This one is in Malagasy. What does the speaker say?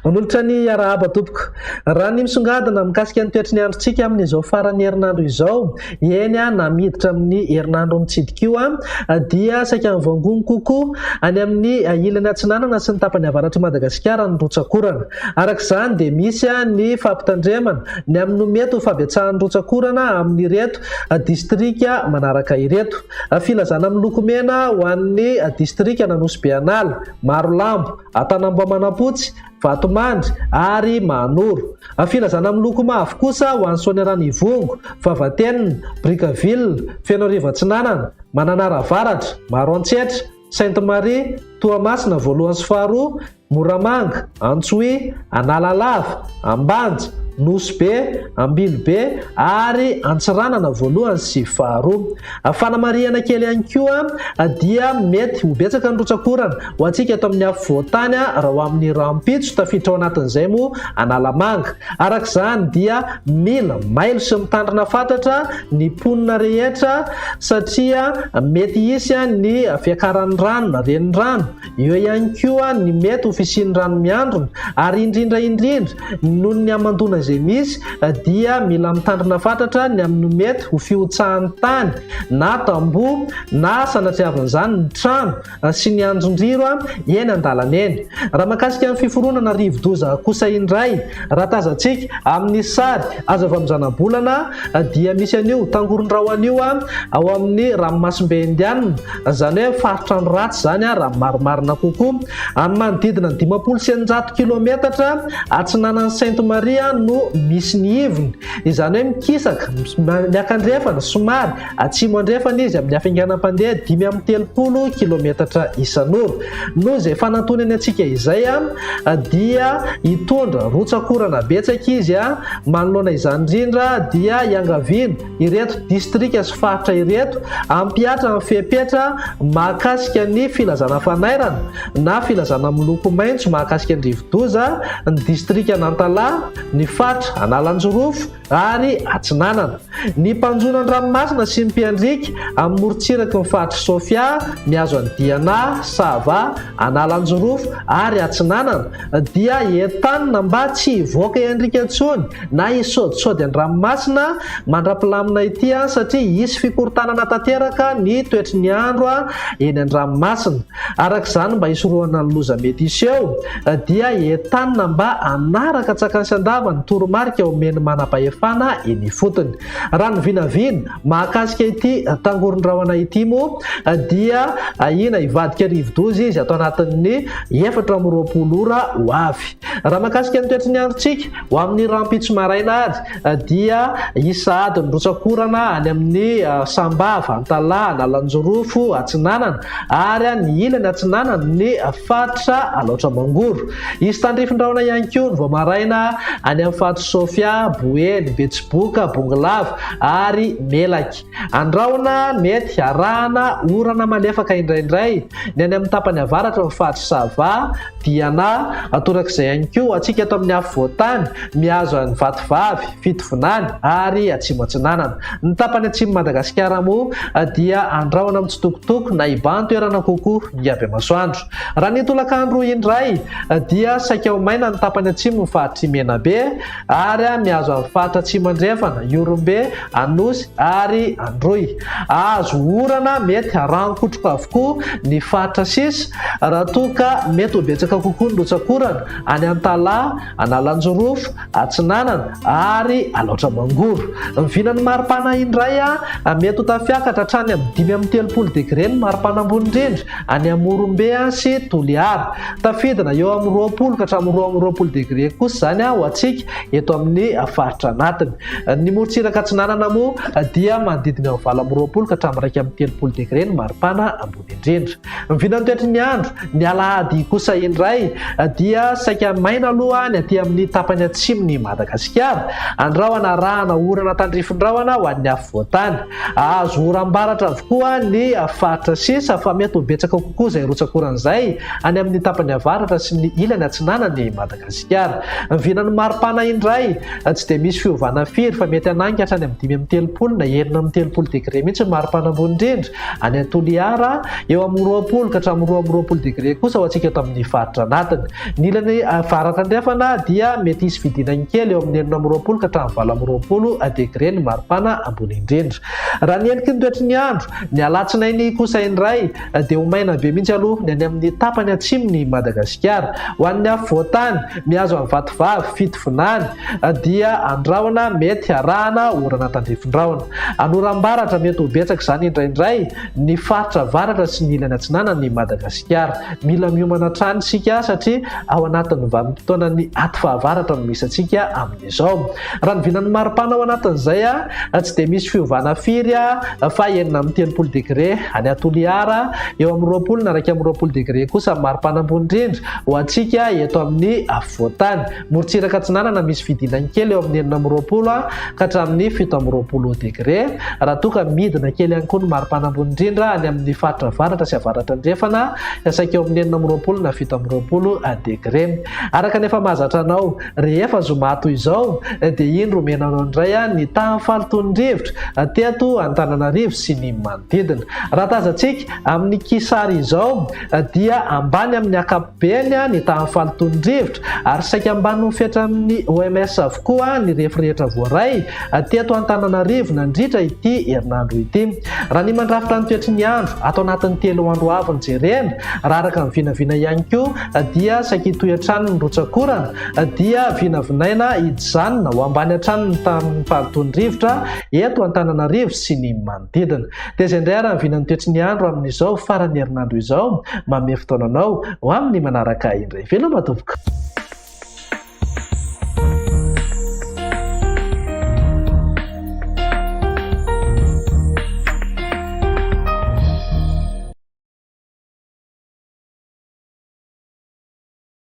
Onolotra ny arahaba tompoko. Raha ny misongadina mikasika ny toetry ny androntsika amin'izao farany herinandro izao, eny namiditra amin'ny herinandro mitsidika io dia saika mivangony kokoa any amin'ny ilany atsinanana sy ny tapany avaratry Madagasikara ny rotsakorana. Arak'izany dia misy ny fampitandremana ny amin'ny mety ho fahabetsahan'ny rotsakorana amin'ny reto distrika manaraka ireto. Filazana amin'ny loko mena ho an'ny distrika Nanosy Beanala, Marolambo, Antanambo Manapotsy, Vatomandry ary Mahanoro. Filazana amin'ny loko mavo kosa ho an'ny Soaniranivongo, Vavatenina, Brickaville, Fianareva Atsinanana, Mananara Avaratra, Maroantsetra, Sainte-Marie, Toamasina voalohany sy faharoa, Moramanga, Antsohy, Analalava, Ambanja, Nosy-Be, Ambilobe ary Antsiranana voalohany sy faharoa. Fanamariana kely ihany koa dia mety ho betsaka ny rotsakorana ho antsika eto amin'ny afovoantany raha ho amin'ny Rampitso tafiditra ao anatin'izay moa Analamanga. Arak'izany dia mila mailo sy mitandrina fatratra ny mponina rehetra satria mety hisy ny fiakaran'ny rano na renin-drano, eo ihany koa ny mety ho fisian'ny rano miandrona ary indrindra noho ny amandona izay misy dia mila mitandrina fatratra ny amin'ny mety ho fiotsahan'ny tany na tamboho na sanatriavan'izany ny trano sy ny andron-driro eny an-dalana eny. Raha mahakasika ny fiforonana rivo-doza kosa indray, raha tazantsika amin'ny sary azo avy amin'ny zana-bolana dia misy an'io Tangorondraho an'io ao amin'ny ranomasimbe indianina, izany hoe faritra ny ratsy zany raha marimarina kokoa. Amin'ny manodidina 500 kilometatra atsinanan'ny Sainte-Marie no misy ny ivony, izany hoe mikisaka miakandrefana somary atsimo andrefana izy amin'ny hafainganam-pandeha 530 kilometatra isan'ora. Noho izay fanantonany antsika izay dia hitondra rotsakorana betsaka izy manoloana izany indrindra dia iangaviana ireto distrika sy faritra ireto ampiatra amin'ny fepetra mahakasika ny filazana fanairana na filazana amin'ny loko maitso mahakasika ny rivo-doza, ny distrika Nantala, ny faritra Analanjorofo ary Atsinanana. Ny mpanjonany ranomasina sy ny mpiandrika amin'ny morontsiraky ny faritra Sofia mihazo any Diana, Sava, Analanjorofo ary Atsinanana dia entanina mba tsy hivoaka iandrika intsony na hisodisody any ranomasina mandra-pilamina ity satria hisy fikorontanana tanteraka ny toetry ny andro eny an-dranomasina. Arak'izany mba hisorohana ny loza mety iseho dia entanina mba anaraka tsakany sy andava ny toromarika omeny manam-pahefana eny fotony. Raha ny vinavina mahakasika ity Tangorondraho ity moa dia ina hivadika rivo-doza izy atao anatin'ny 420 ora ho avy. Raha mahakasika ny toetry ny androntsika ho amin'ny Rampitso maraina ary dia hisahady ny rotsakorana any amin'ny Sambava, Antala, Analanjorofo, Atsinanana ary ny ilany Atsinanana ny faritra Alaotra Mangoro. Hisy tandrifin-drahona ihany koa ny vao maraina any amin'ny faritra Sofia, Boeny, Betsiboka, Bongolava ary Melaky. Andrahona mety arahana orana malefaka indraindray ny any amin'ny tapany avaratra ny faritra Sava, Diana, atorak'izay ihany koa atsika eto amin'ny afovoantany mihazo any Vatovavy, Fitovinany ary Atsimo Atsinanana. Ny tapany atsimo Madagasikara moa dia andrahona amin'ny tsitokotoko na iban'ny toerana kokoa iaby masoandro. Raha ny tolakandro indray dia saika ho maina ny tapany atsimo ny faritra Menabe ary mihazo amin'ny faritra Atsimo Andrefana, Iorombe, Anosy ary Androy. Azo orana mety arankotroka avokoa ny faritra sisa raha toa ka mety ho betsaka kokoa ny rotsakorana any Antala, Analanjorofo, Atsinanana ary Alaotra Mangoro. Ny vinany maripana indray mety ho tafiakatra hatrany amin'ny 530 degré ny maripana ambony indrindra any amin'ny Orombe sy Toliara, tafidina eo amin'ny 20 ka hatramin'ny 20 degré kosa zany ho antsika eto amin'ny faritra anatiny. Ny morontsiraka Atsinanana moa dia manodidina amin'ny 20 ka hatramin'ny 30 degré ny maripana ambony indrindra. Ny vinany toetry ny andro ny alahady kosa indray dia saika maina aloha ny aty amin'ny tapany atsimony Madagasikara. Andrahona arahana orana tandrifin-drahona ho an'ny afovoantany. Azo oram-baratra avokoa ny faritra sisa fa mety ho betsaka kokoa izay rotsakoran'izay any amin'ny tapany avaratra sy ny ilany Atsinanany Madagasikara. Ny vinany maripana indray tsy dia misy fiovana firy fa mety anangy hatrany amin'ny 5 na 7 degré mihitsy maripana ambony indrindra. Any Toliara eo amin'ny 20 ka hatramin'ny 22 degré kosa ho antsika eto amin'ny faritra anatiny. Ny ilany avaratra andrefana dia mety hisy fidinany kely eo amin'ny 20 ka hatramin'ny 20 degré ny maripana ambony indrindra. Raha ny endriky ny toetry ny andro ny alatsinainy kosa indray dia ho maina be mihitsy aloha ny any amin'ny tapany atsimony Madagasikara. Ho an'ny afovoantany mihazo amin'ny vatovavy fitovinany dia andrahona mety arahana orana tandrifin-drahona. Anoram-baratra mety ho betsaka izany indraindray ny faritra avaratra sy ny ilany atsinanan'ny Madagasikara. Mila miomana hatrany isika satria ao anatin'ny vanim-potoana ny aty fahavaratra no misy antsika amin'izao. Raha ny vinan'ny maripana ao anatin'izay tsy dia misy fiovana firy fa 9 degré any Toliara eo amin'ny 20 na 20 degré kosa maripana ambony indrindra ho antsika eto amin'ny afovoantany. Morotsiraka atsinanana misy fidinany kely eo amin'ny 20 ka hatramin'ny 17 degré. Raha toa ka midina kely ihany koa ny maripana ambony indrindra any amin'ny faritra avaratra sy avaratra andrefana saika eo amin'ny 20 na 17 degré. Araka nefa mahazatra anao rehefa zoma toy izao dia indro menanao indray ny tahan'ny falitony-drivotra teto Antananarivo sy ny manodidina. Raha tazantsika amin'ny kisary izao dia ambany amin'ny ankapobeny ny tahan'ny falitony-drivotra ary saika ambany mifetra amin'ny OMS avokoa ny rehefa rehetra voaray teto Antananarivo nandritra ity herinandro ity. Raha ny mandrafitra ny toetry ny andro ato anatin'ny 3 andro avy ny jerena raha araka ny vinavina ihany koa dia saika hitohy hatrany ny rotsakorana dia vinavinaina hijanona ho ambany hatrany ny tahan'ny falitony-drivotra eto Antananarivo sy ny manodidina. Dia izay indray raha ny vinan'ny toetry ny andro amin'izao farany herinandro izao manome fotoananao ho amin'ny manaraka indray. Veloma tompoko.